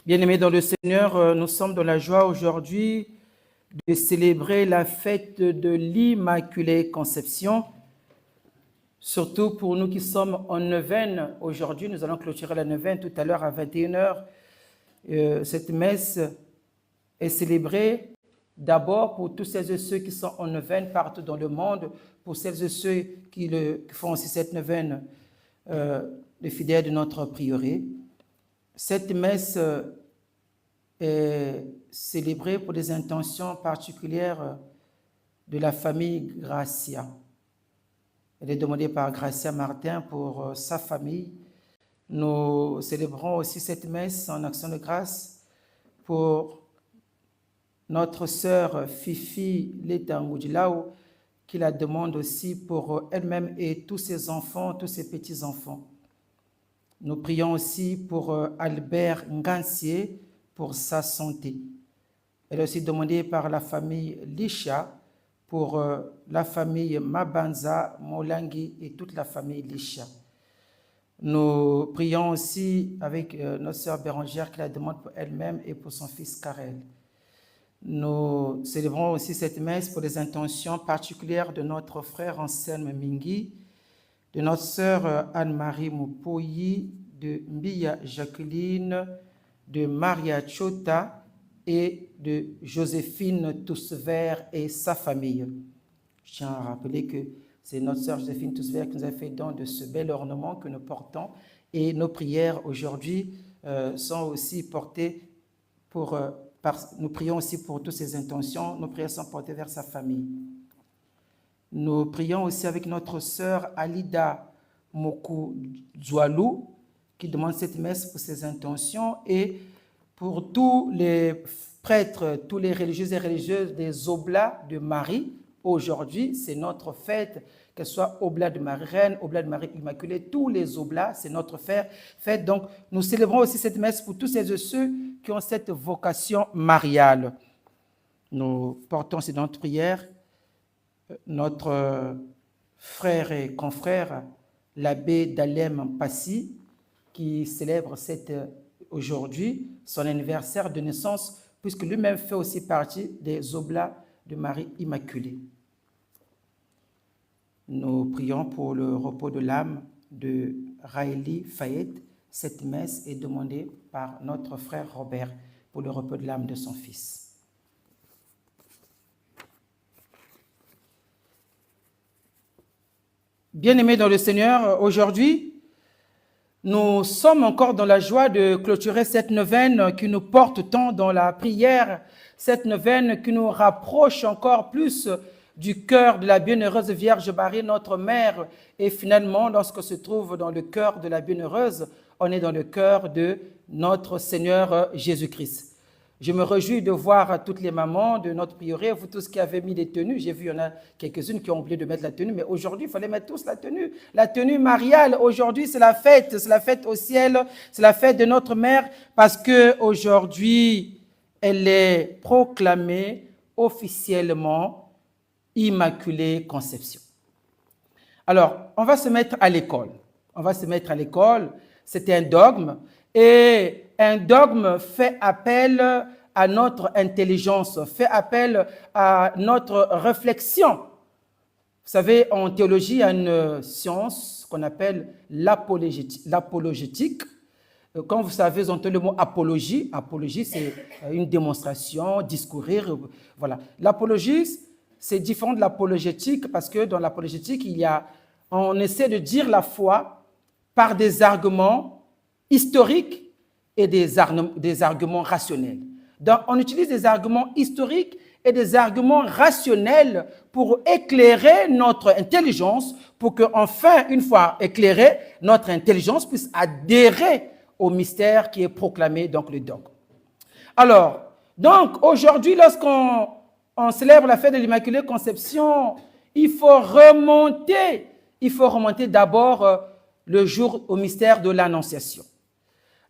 Bien-aimés dans le Seigneur, nous sommes dans la joie aujourd'hui de célébrer la fête de l'Immaculée Conception. Surtout pour nous qui sommes en neuvaine aujourd'hui, nous allons clôturer la neuvaine tout à l'heure à 21h. Cette messe est célébrée d'abord pour tous celles et ceux qui sont en neuvaine partout dans le monde, pour celles et ceux qui font aussi cette neuvaine, les fidèles de notre prieuré. Cette messe est célébrée pour des intentions particulières de la famille Gracia. Elle est demandée par Gracia Martin pour sa famille. Nous célébrons aussi cette messe en action de grâce pour notre sœur Fifi Letangudilao, qui la demande aussi pour elle-même et tous ses enfants, tous ses petits-enfants. Nous prions aussi pour Albert Ngansier pour sa santé. Elle est aussi demandée par la famille Lisha, pour la famille Mabanza, Molangi et toute la famille Lisha. Nous prions aussi avec notre sœur Bérangère qui la demande pour elle-même et pour son fils Karel. Nous célébrons aussi cette messe pour les intentions particulières de notre frère Anselme Mingi, de notre sœur Anne-Marie Moupoyi, de Mbia Jacqueline, de Maria Chota et de Joséphine Toussevert et sa famille. Je tiens à rappeler que c'est notre sœur Joséphine Toussevert qui nous a fait don de ce bel ornement que nous portons, et nos prières aujourd'hui sont aussi portées pour... nous prions aussi pour toutes ces intentions, nos prières sont portées vers sa famille. Nous prions aussi avec notre sœur Alida Moku Zoualou, qui demande cette messe pour ses intentions, et pour tous les prêtres, tous les religieux et religieuses des Oblats de Marie. Aujourd'hui, c'est notre fête, qu'elle soit Oblat de Marie Reine, Oblat de Marie Immaculée, tous les Oblats, c'est notre fête. Donc, nous célébrons aussi cette messe pour tous celles et ceux qui ont cette vocation mariale. Nous portons aussi dans notre prière notre frère et confrère, l'abbé Dalem Passy, qui célèbre aujourd'hui son anniversaire de naissance, puisque lui-même fait aussi partie des Oblats de Marie Immaculée. Nous prions pour le repos de l'âme de Raëli Fayette. Cette messe est demandée par notre frère Robert pour le repos de l'âme de son fils. Bien-aimés dans le Seigneur, aujourd'hui, nous sommes encore dans la joie de clôturer cette neuvaine qui nous porte tant dans la prière, cette neuvaine qui nous rapproche encore plus du cœur de la bienheureuse Vierge Marie, notre mère. Et finalement, lorsqu'on se trouve dans le cœur de la bienheureuse, on est dans le cœur de notre Seigneur Jésus-Christ. Je me réjouis de voir toutes les mamans de notre prieuré, vous tous qui avez mis des tenues. J'ai vu, il y en a quelques-unes qui ont oublié de mettre la tenue, mais aujourd'hui, il fallait mettre tous la tenue mariale. Aujourd'hui, c'est la fête au ciel, c'est la fête de notre mère, parce qu'aujourd'hui, elle est proclamée officiellement Immaculée Conception. Alors, on va se mettre à l'école. C'est un dogme, et un dogme fait appel à notre intelligence, fait appel à notre réflexion. Vous savez, en théologie, il y a une science qu'on appelle l'apologétique. Quand vous savez, vous entendez le mot apologie. Apologie, c'est une démonstration, discourir. Voilà. L'apologie, c'est différent de l'apologétique, parce que dans l'apologétique, on essaie de dire la foi par des arguments historiques et des arguments rationnels. Donc, on utilise des arguments historiques et des arguments rationnels pour éclairer notre intelligence, pour qu'enfin, une fois éclairée, notre intelligence puisse adhérer au mystère qui est proclamé, donc le dogme. Alors, donc aujourd'hui, lorsqu'on célèbre la fête de l'Immaculée Conception, il faut remonter d'abord le jour au mystère de l'Annonciation.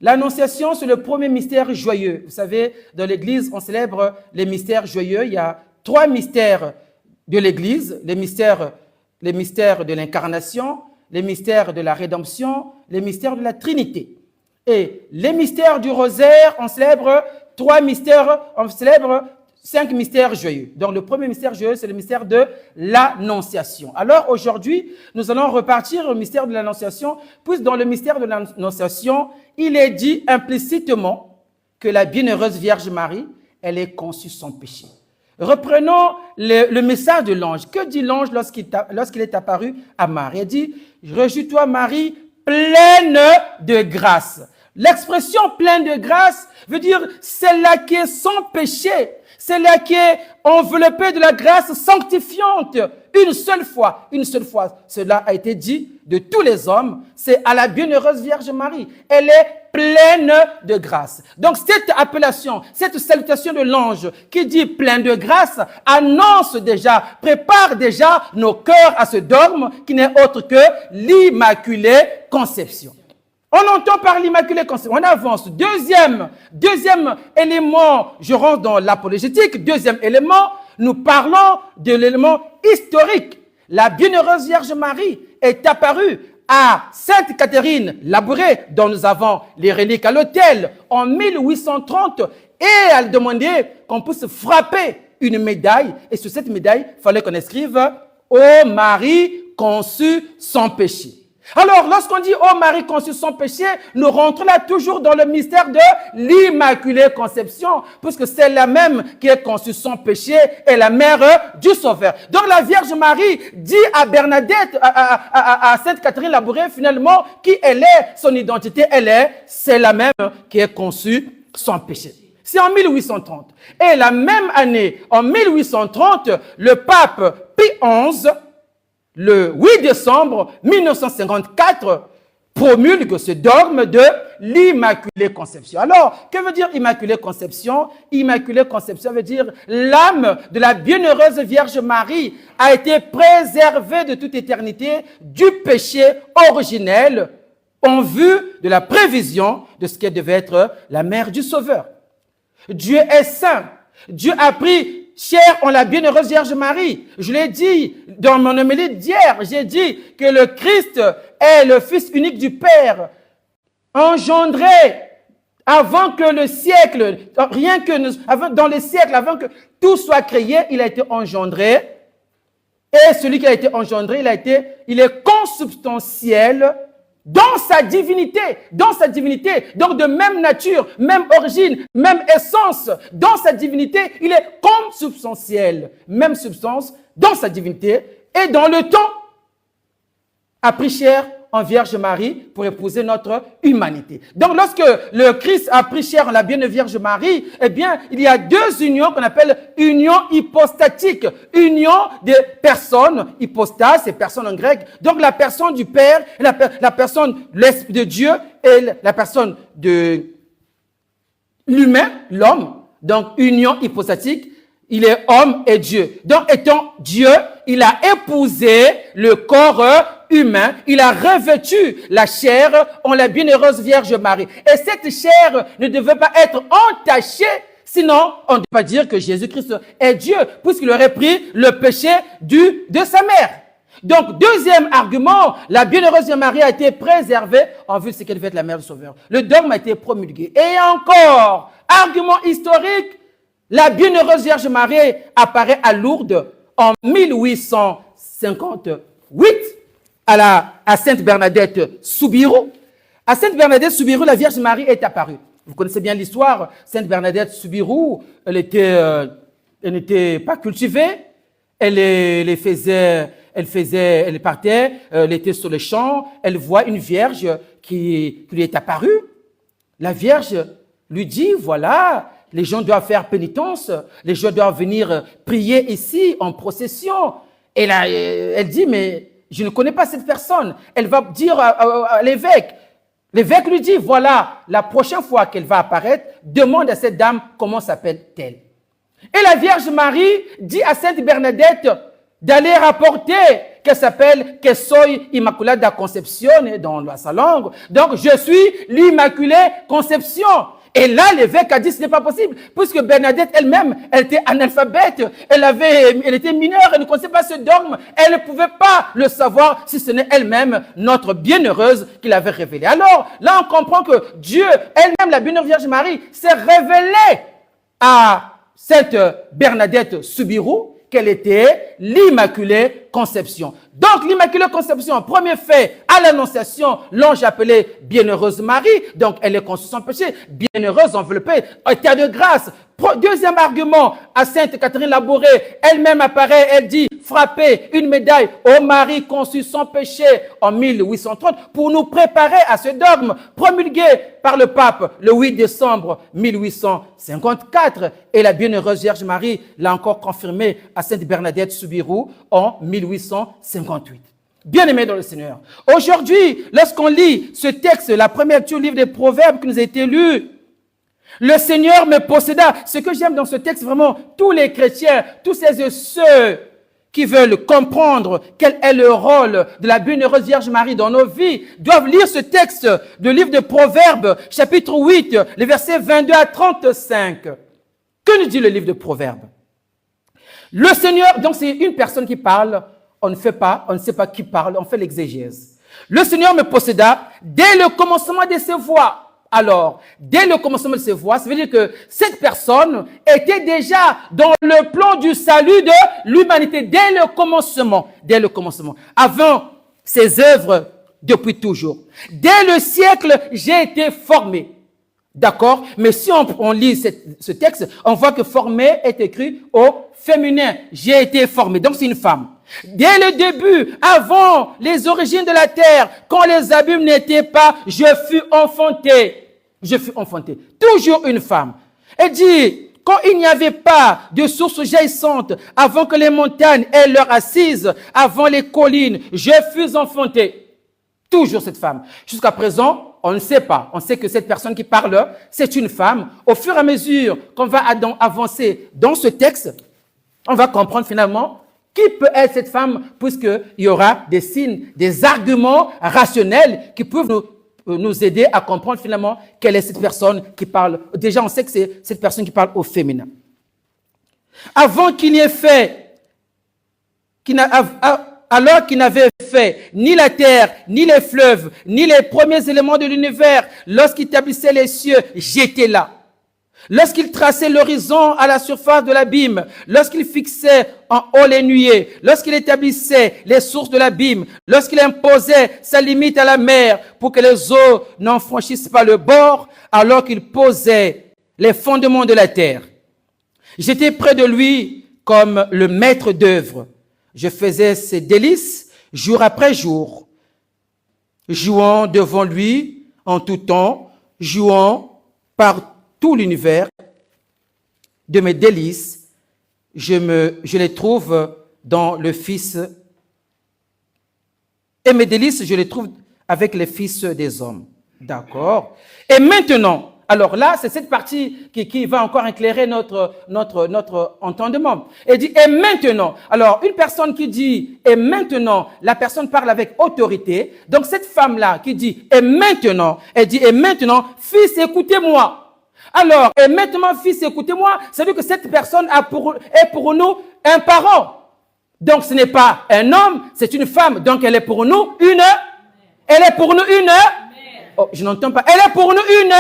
L'Annonciation, c'est le premier mystère joyeux. Vous savez, dans l'Église, on célèbre les mystères joyeux. Il y a 3 mystères de l'Église, les mystères de l'incarnation, les mystères de la rédemption, les mystères de la Trinité. Et les mystères du rosaire, on célèbre 3 mystères, on célèbre 5 mystères joyeux. Donc le premier mystère joyeux, c'est le mystère de l'Annonciation. Alors aujourd'hui, nous allons repartir au mystère de l'Annonciation, puisque dans le mystère de l'Annonciation, il est dit implicitement que la bienheureuse Vierge Marie, elle est conçue sans péché. Reprenons le message de l'ange. Que dit l'ange lorsqu'il est apparu à Marie? Il dit, réjouis-toi Marie, pleine de grâce. L'expression pleine de grâce veut dire celle-là qui est sans péché, celle-là qui est enveloppée de la grâce sanctifiante. Une seule fois, cela a été dit de tous les hommes, c'est à la bienheureuse Vierge Marie. Elle est pleine de grâce. Donc cette appellation, cette salutation de l'ange qui dit pleine de grâce, annonce déjà, prépare déjà nos cœurs à ce dogme qui n'est autre que l'Immaculée Conception. On entend par l'Immaculée Conception. On avance. Deuxième élément, je rentre dans l'apologétique. Deuxième élément, nous parlons de l'élément historique. La bienheureuse Vierge Marie est apparue à Sainte Catherine Labouré, dont nous avons les reliques à l'autel, en 1830, et elle demandait qu'on puisse frapper une médaille. Et sur cette médaille, il fallait qu'on écrive « Ô Marie conçue sans péché ». Alors, lorsqu'on dit « Oh Marie conçue sans péché », nous rentrons là toujours dans le mystère de l'Immaculée Conception, puisque c'est la même qui est conçue sans péché et la mère du Sauveur. Donc, la Vierge Marie dit à Bernadette, à Sainte Catherine Labouré, finalement, qui elle est, son identité, c'est la même qui est conçue sans péché. C'est en 1830. Et la même année, en 1830, le pape Pie XI, le 8 décembre 1954, promulgue ce dogme de l'Immaculée Conception. Alors, que veut dire Immaculée Conception? Immaculée Conception veut dire l'âme de la bienheureuse Vierge Marie a été préservée de toute éternité du péché originel en vue de la prévision de ce qu'elle devait être la mère du Sauveur. Dieu est saint. Dieu a pris chair en la bienheureuse Vierge Marie. Je l'ai dit dans mon homélie d'hier, j'ai dit que le Christ est le Fils unique du Père, engendré avant que le siècle, dans les siècles, avant que tout soit créé, il a été engendré. Et celui qui a été engendré, il est consubstantiel dans sa divinité, donc de même nature, même origine, même essence, dans sa divinité, il est consubstantiel, même substance, dans sa divinité, et dans le temps, a pris chair en Vierge Marie pour épouser notre humanité. Donc, lorsque le Christ a pris chair en la Bienheureuse Vierge Marie, eh bien, il y a 2 unions qu'on appelle union hypostatique. Union des personnes, hypostas, c'est personne en grec. Donc, la personne du Père, la personne, l'Esprit de Dieu et la personne de l'humain, l'homme. Donc, union hypostatique. Il est homme et Dieu. Donc, étant Dieu, il a épousé le corps humain. Il a revêtu la chair en la bienheureuse Vierge Marie. Et cette chair ne devait pas être entachée, sinon on ne peut pas dire que Jésus-Christ est Dieu, puisqu'il aurait pris le péché de sa mère. Donc, deuxième argument, la bienheureuse Marie a été préservée en vue de ce qu'elle devait être la mère du Sauveur. Le dogme a été promulgué. Et encore, argument historique, la bienheureuse Vierge Marie apparaît à Lourdes en 1858 à Sainte Bernadette Soubirous. À Sainte Bernadette Soubirous, la Vierge Marie est apparue. Vous connaissez bien l'histoire. Sainte Bernadette Soubirous, elle n'était pas cultivée. Elle partait, elle était sur le champ. Elle voit une Vierge qui lui est apparue. La Vierge lui dit, voilà, les gens doivent faire pénitence, les gens doivent venir prier ici en procession. Et là, elle dit, mais je ne connais pas cette personne. Elle va dire à l'évêque. L'évêque lui dit, voilà, la prochaine fois qu'elle va apparaître, demande à cette dame comment s'appelle-t-elle. Et la Vierge Marie dit à Sainte Bernadette d'aller rapporter qu'elle s'appelle que soy Immaculada Concepción dans sa langue. Donc, je suis l'Immaculée Conception. Et là, l'évêque a dit, ce n'est pas possible, puisque Bernadette elle-même, elle était analphabète, elle était mineure, elle ne connaissait pas ce dogme, elle ne pouvait pas le savoir si ce n'est elle-même notre bienheureuse qui l'avait révélé. Alors, là, on comprend que Dieu, elle-même, la bienheureuse Vierge Marie, s'est révélée à cette Bernadette Soubirous, qu'elle était l'Immaculée Conception. Donc, l'Immaculée Conception, premier fait, à l'Annonciation, l'ange appelé Bienheureuse Marie. Donc, elle est conçue sans péché, bienheureuse, enveloppée, terre de grâce. Deuxième argument, à Sainte Catherine Labouré, elle-même apparaît, elle dit, frapper une médaille au Marie conçu sans péché en 1830 pour nous préparer à ce dogme promulgué par le pape le 8 décembre 1854 et la bienheureuse Vierge Marie l'a encore confirmé à Sainte Bernadette Soubirous en 1858. Bien-aimés dans le Seigneur, aujourd'hui, lorsqu'on lit ce texte, la première lecture du livre des Proverbes qui nous a été lu, le Seigneur me posséda. Ce que j'aime dans ce texte, vraiment, tous les chrétiens, tous ces et ceux qui veulent comprendre quel est le rôle de la bienheureuse Vierge Marie dans nos vies, doivent lire ce texte du livre de Proverbes, chapitre 8, les versets 22 à 35. Que nous dit le livre de Proverbes? Le Seigneur, donc c'est une personne qui parle, on ne sait pas qui parle, on fait l'exégèse. Le Seigneur me posséda dès le commencement de ses voies. Alors, dès le commencement de ses voies, ça veut dire que cette personne était déjà dans le plan du salut de l'humanité, dès le commencement, avant ses œuvres depuis toujours. Dès le siècle, j'ai été formé. D'accord? Mais si on lit ce texte, on voit que formé est écrit au féminin. J'ai été formé. Donc c'est une femme. Dès le début, avant les origines de la terre, quand les abîmes n'étaient pas, je fus enfanté. Toujours une femme. Elle dit, quand il n'y avait pas de source jaillissante, avant que les montagnes aient leur assise, avant les collines, je fus enfanté. Toujours cette femme. Jusqu'à présent, on ne sait pas. On sait que cette personne qui parle, c'est une femme. Au fur et à mesure qu'on va avancer dans ce texte, on va comprendre finalement qui peut être cette femme, puisqu'il y aura des signes, des arguments rationnels qui peuvent nous aider à comprendre finalement quelle est cette personne qui parle. Déjà, on sait que c'est cette personne qui parle au féminin. Avant qu'il n'y ait fait, alors qu'il n'avait fait ni la terre, ni les fleuves, ni les premiers éléments de l'univers, lorsqu'il établissait les cieux, j'étais là. Lorsqu'il traçait l'horizon à la surface de l'abîme, lorsqu'il fixait en haut les nuées, lorsqu'il établissait les sources de l'abîme, lorsqu'il imposait sa limite à la mer pour que les eaux n'en franchissent pas le bord, alors qu'il posait les fondements de la terre. J'étais près de lui comme le maître d'œuvre. Je faisais ses délices jour après jour, jouant devant lui en tout temps, jouant par tout l'univers de mes délices, je les trouve dans le Fils. Et mes délices, je les trouve avec les fils des hommes. D'accord? Et maintenant, alors là, c'est cette partie qui va encore éclairer notre entendement. Elle dit, et maintenant. Alors, une personne qui dit, et maintenant, la personne parle avec autorité. Donc, cette femme-là qui dit, et maintenant, elle dit, et maintenant, fils, écoutez-moi. Alors, et maintenant, fils, écoutez-moi, c'est-à-dire que cette personne est pour nous un parent. Donc, ce n'est pas un homme, c'est une femme. Donc, elle est pour nous une. Oh, je n'entends pas. Elle est pour nous une.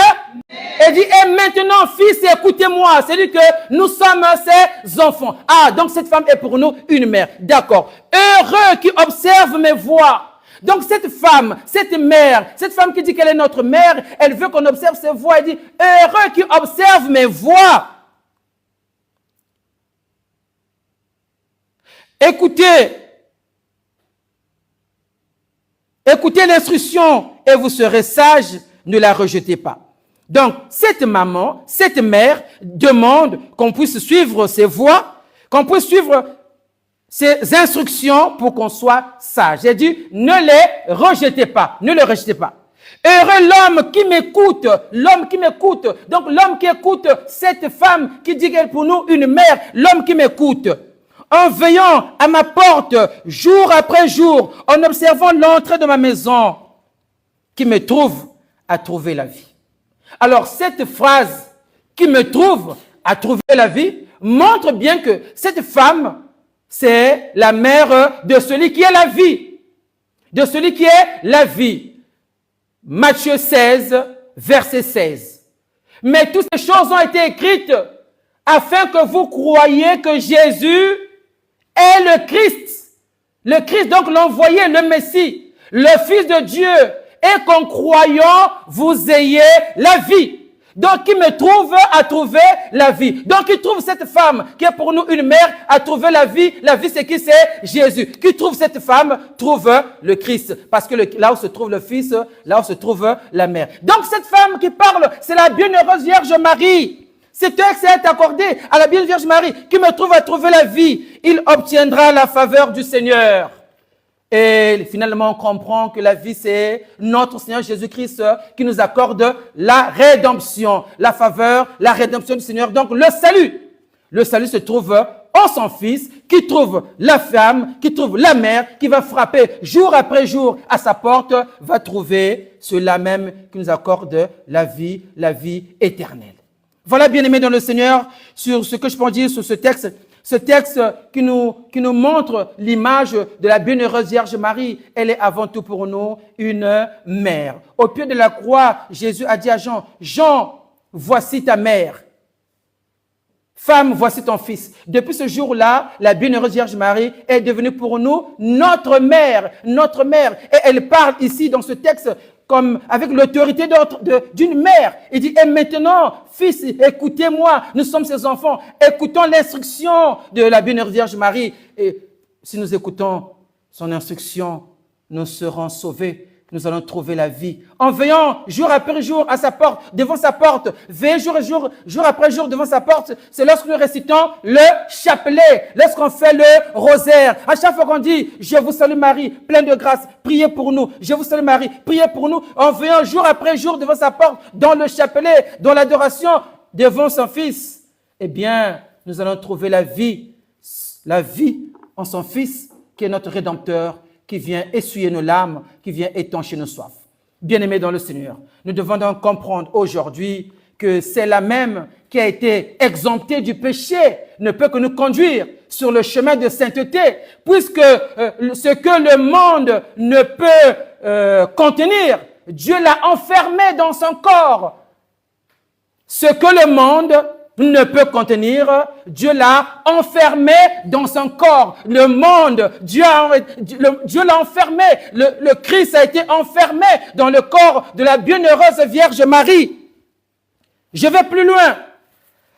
Elle dit, et maintenant, fils, écoutez-moi. C'est-à-dire que nous sommes ses enfants. Ah, donc cette femme est pour nous une mère. D'accord. Heureux qui observe mes voies. Donc cette femme, cette mère, cette femme qui dit qu'elle est notre mère, elle veut qu'on observe ses voies. Elle dit, heureux qui observe mes voies. Écoutez l'instruction et vous serez sages, ne la rejetez pas. Donc cette maman, cette mère demande qu'on puisse suivre ses voies, qu'on puisse suivre ces instructions pour qu'on soit sage. J'ai dit, ne les rejetez pas. Heureux l'homme qui m'écoute. Donc l'homme qui écoute cette femme qui dit qu'elle est pour nous une mère, l'homme qui m'écoute. En veillant à ma porte jour après jour, en observant l'entrée de ma maison, qui me trouve à trouver la vie. Alors, cette phrase qui me trouve à trouver la vie montre bien que cette femme, c'est la mère de celui qui est la vie. De celui qui est la vie. Matthieu 16, verset 16. Mais toutes ces choses ont été écrites afin que vous croyiez que Jésus est le Christ. Le Christ, donc l'envoyé, le Messie, le Fils de Dieu, et qu'en croyant, vous ayez la vie. Donc, qui me trouve à trouver la vie. Donc, qui trouve cette femme qui est pour nous une mère à trouver la vie. La vie, c'est qui? C'est Jésus. Qui trouve cette femme trouve le Christ. Parce que là où se trouve le Fils, là où se trouve la mère. Donc, cette femme qui parle, c'est la bienheureuse Vierge Marie. Ce texte est accordé à la bienheureuse Vierge Marie qui me trouve à trouver la vie. Il obtiendra la faveur du Seigneur. Et finalement, on comprend que la vie, c'est notre Seigneur Jésus-Christ qui nous accorde la rédemption, la faveur, la rédemption du Seigneur. Donc, le salut. Le salut se trouve en son Fils, qui trouve la femme, qui trouve la mère, qui va frapper jour après jour à sa porte, va trouver cela même qui nous accorde la vie éternelle. Voilà, bien-aimés dans le Seigneur, sur ce que je peux dire sur ce texte. Ce texte qui nous montre l'image de la bienheureuse Vierge Marie, elle est avant tout pour nous une mère. Au pied de la croix, Jésus a dit à Jean, « Jean, voici ta mère. Femme, voici ton fils. » Depuis ce jour-là, la bienheureuse Vierge Marie est devenue pour nous notre mère, notre mère. Et elle parle ici dans ce texte comme avec l'autorité d'une mère. Il dit, et maintenant, fils, écoutez-moi, nous sommes ses enfants, écoutons l'instruction de la bienheureuse Vierge Marie. Et si nous écoutons son instruction, nous serons sauvés, nous allons trouver la vie. En veillant jour après jour à sa porte, devant sa porte, veiller jour après jour devant sa porte, c'est lorsque nous récitons le chapelet, lorsqu'on fait le rosaire. À chaque fois qu'on dit, je vous salue Marie, pleine de grâce, priez pour nous. Je vous salue Marie, priez pour nous. En veillant jour après jour devant sa porte, dans le chapelet, dans l'adoration, devant son Fils. Eh bien, nous allons trouver la vie en son Fils, qui est notre Rédempteur, qui vient essuyer nos larmes, qui vient étancher nos soifs. Bien-aimés dans le Seigneur, nous devons donc comprendre aujourd'hui que c'est la même qui a été exemptée du péché, ne peut que nous conduire sur le chemin de sainteté, puisque ce que le monde ne peut contenir, Dieu l'a enfermé dans son corps. Ce que le monde ne peut contenir, Dieu l'a enfermé dans son corps. Le monde, Dieu l'a enfermé. Le Christ a été enfermé dans le corps de la bienheureuse Vierge Marie. Je vais plus loin.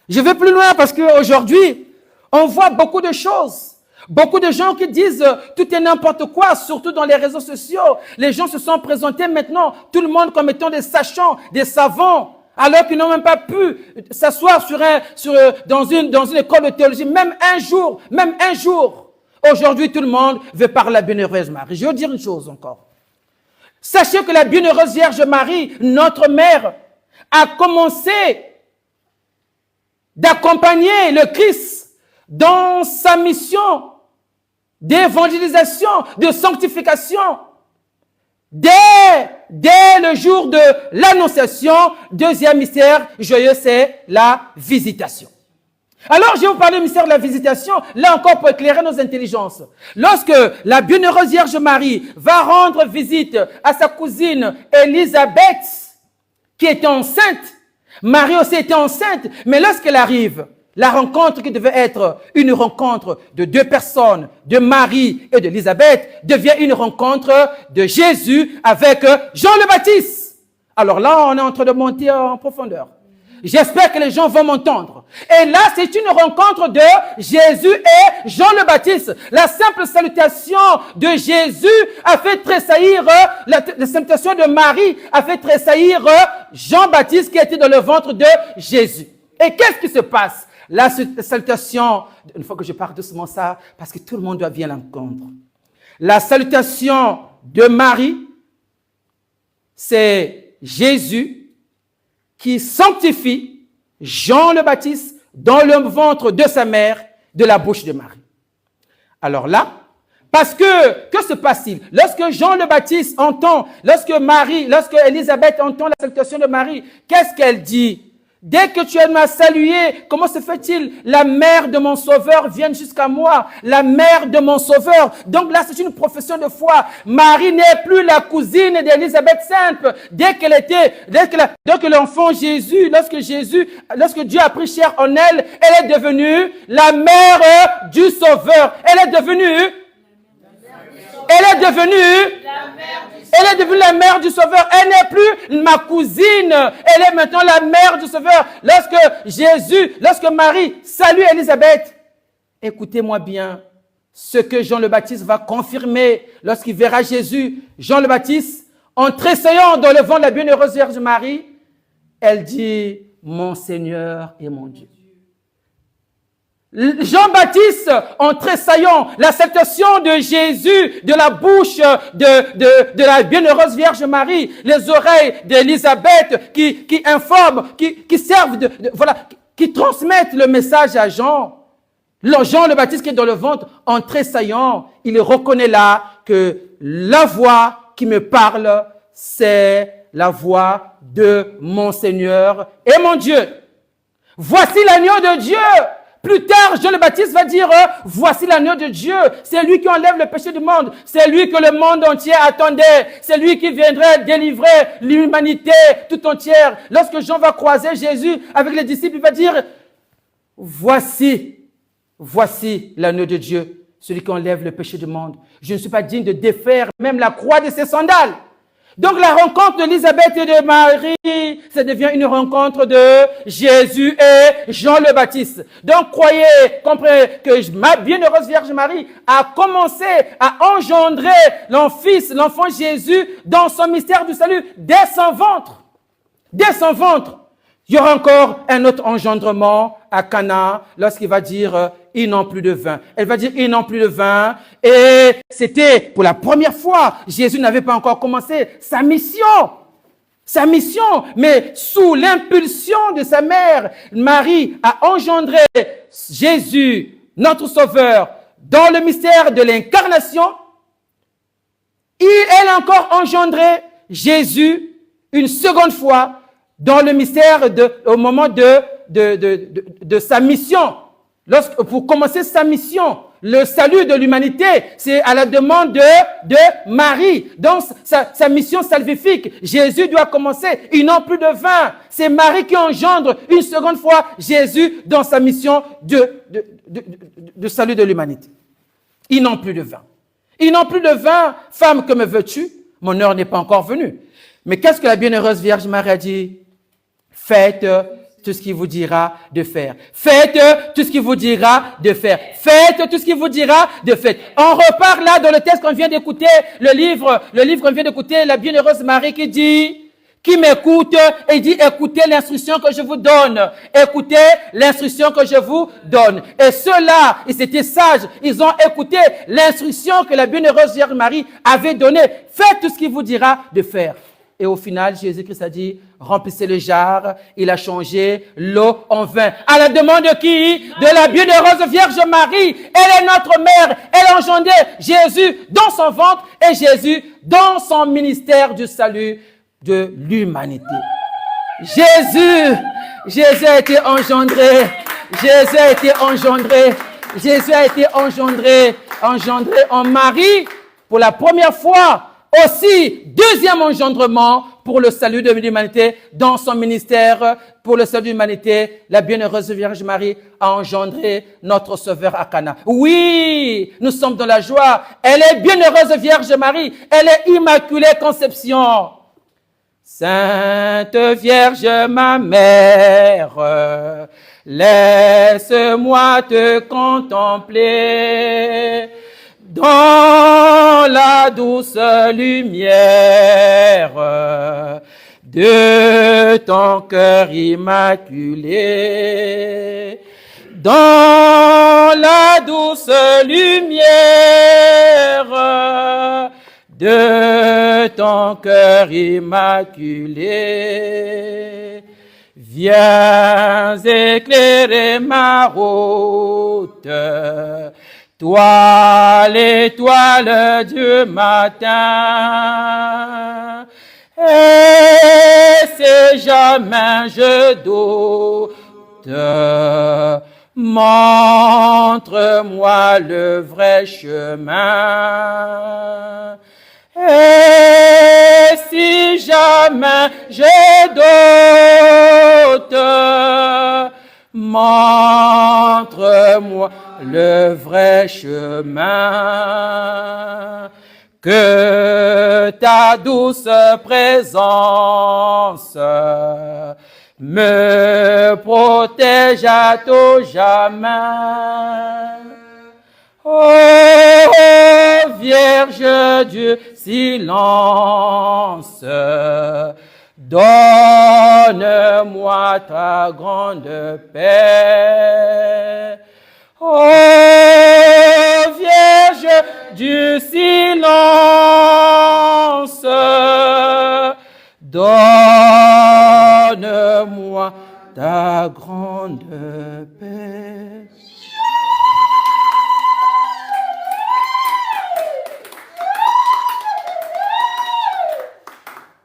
Je vais plus loin parce qu'aujourd'hui, on voit beaucoup de choses. Beaucoup de gens qui disent tout est n'importe quoi, surtout dans les réseaux sociaux. Les gens se sont présentés maintenant, tout le monde comme étant des sachants, des savants, alors qu'ils n'ont même pas pu s'asseoir dans une école de théologie, même un jour. Aujourd'hui, tout le monde veut parler de la bienheureuse Marie. Je veux dire une chose encore. Sachez que la bienheureuse Vierge Marie, notre mère, a commencé d'accompagner le Christ dans sa mission d'évangélisation, de sanctification. Dès le jour de l'annonciation, deuxième mystère joyeux, c'est la visitation. Alors, je vais vous parler du mystère de la visitation, là encore pour éclairer nos intelligences. Lorsque la bienheureuse Vierge Marie va rendre visite à sa cousine Élisabeth, qui était enceinte, Marie aussi était enceinte, mais lorsqu'elle arrive, la rencontre qui devait être une rencontre de deux personnes, de Marie et d'Élisabeth, devient une rencontre de Jésus avec Jean le Baptiste. Alors là, on est en train de monter en profondeur. J'espère que les gens vont m'entendre. Et là, c'est une rencontre de Jésus et Jean le Baptiste. La simple salutation de Jésus a fait tressaillir, la salutation de Marie a fait tressaillir Jean-Baptiste qui était dans le ventre de Jésus. Et qu'est-ce qui se passe? La salutation, une fois que je parle doucement ça, parce que tout le monde doit bien l'entendre. La salutation de Marie, c'est Jésus qui sanctifie Jean le Baptiste dans le ventre de sa mère, de la bouche de Marie. Alors là, Parce que se passe-t-il? Lorsque Jean le Baptiste entend, lorsque Élisabeth entend la salutation de Marie, qu'est-ce qu'elle dit? Dès que tu m'as salué, comment se fait-il? La mère de mon sauveur vient jusqu'à moi. La mère de mon sauveur. Donc là, c'est une profession de foi. Marie n'est plus la cousine d'Élisabeth simple. Dès que l'enfant Jésus, lorsque Dieu a pris chair en elle, elle est devenue la mère du sauveur. Elle est devenue la mère du Sauveur. Elle n'est plus ma cousine. Elle est maintenant la mère du Sauveur. Lorsque Marie salue Élisabeth, écoutez-moi bien, ce que Jean le Baptiste va confirmer lorsqu'il verra Jésus. Jean le Baptiste, en tressaillant dans le ventre de la bienheureuse Vierge Marie, elle dit, mon Seigneur et mon Dieu. Jean-Baptiste, en tressaillant, l'acceptation de Jésus de la bouche de la bienheureuse Vierge Marie, les oreilles d'Élisabeth qui informent, qui servent qui transmettent le message à Jean. Jean le Baptiste qui est dans le ventre, en tressaillant, il reconnaît là que la voix qui me parle, c'est la voix de mon Seigneur et mon Dieu. Voici l'agneau de Dieu. Plus tard, Jean le Baptiste va dire, voici l'agneau de Dieu. C'est lui qui enlève le péché du monde. C'est lui que le monde entier attendait. C'est lui qui viendrait délivrer l'humanité tout entière. Lorsque Jean va croiser Jésus avec les disciples, il va dire, voici l'agneau de Dieu, celui qui enlève le péché du monde. Je ne suis pas digne de défaire même la croix de ses sandales. Donc la rencontre d'Élisabeth et de Marie, ça devient une rencontre de Jésus et Jean le Baptiste. Donc comprenez que ma bienheureuse Vierge Marie a commencé à engendrer l'enfant Jésus dans son mystère du salut dès son ventre. Dès son ventre. Il y aura encore un autre engendrement à Cana lorsqu'il va dire ils n'ont plus de vin. Elle va dire ils n'ont plus de vin. Et c'était pour la première fois. Jésus n'avait pas encore commencé sa mission. Sa mission. Mais sous l'impulsion de sa mère, Marie a engendré Jésus, notre Sauveur, dans le mystère de l'incarnation. Elle a encore engendré Jésus une seconde fois dans le mystère au moment de sa mission. Pour commencer sa mission, le salut de l'humanité, c'est à la demande de Marie. Dans sa mission salvifique, Jésus doit commencer. Ils n'ont plus de vin. C'est Marie qui engendre une seconde fois Jésus dans sa mission de salut de l'humanité. Ils n'ont plus de vin. Ils n'ont plus de vin. Femme, que me veux-tu? Mon heure n'est pas encore venue. Mais qu'est-ce que la bienheureuse Vierge Marie a dit? Faites tout ce qu'il vous dira de faire. Faites tout ce qu'il vous dira de faire. Faites tout ce qu'il vous dira de faire. On repart là dans le texte qu'on vient d'écouter, le livre qu'on vient d'écouter, la bienheureuse Marie qui m'écoute et dit, écoutez l'instruction que je vous donne. Écoutez l'instruction que je vous donne. Et ceux-là, ils étaient sages. Ils ont écouté l'instruction que la bienheureuse Vierge Marie avait donnée. Faites tout ce qu'il vous dira de faire. Et au final, Jésus-Christ a dit, remplissez le jar. Il a changé l'eau en vin. À la demande de qui? De la bienheureuse Vierge Marie. Elle est notre mère. Elle a engendré Jésus dans son ventre et Jésus dans son ministère du salut de l'humanité. Jésus a été engendré. Jésus a été engendré en Marie pour la première fois. Aussi, deuxième engendrement pour le salut de l'humanité dans son ministère pour le salut de l'humanité, la bienheureuse Vierge Marie a engendré notre Sauveur à Cana. Oui, nous sommes dans la joie. Elle est bienheureuse Vierge Marie. Elle est immaculée conception. Sainte Vierge, ma mère, laisse-moi te contempler. Dans la douce lumière de ton cœur immaculé, dans la douce lumière de ton cœur immaculé, viens éclairer ma route. toi l'étoile du matin. Et si jamais je doute, montre-moi le vrai chemin. Et si jamais je doute, montre-moi le vrai chemin. Que ta douce présence me protège à tout jamais. Ô Vierge du silence, donne-moi ta grande paix. Ô Vierge du silence, donne-moi ta grande paix.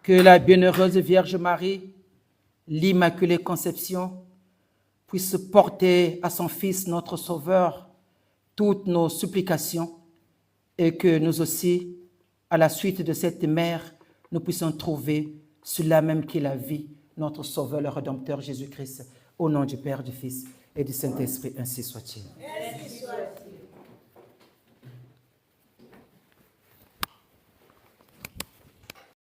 Que la bienheureuse Vierge Marie, l'Immaculée Conception, puisse porter à son Fils, notre Sauveur, toutes nos supplications et que nous aussi, à la suite de cette mère, nous puissions trouver celui-là même qui est la vie, notre Sauveur, le Rédempteur Jésus-Christ, au nom du Père, du Fils et du Saint-Esprit, ainsi soit-il.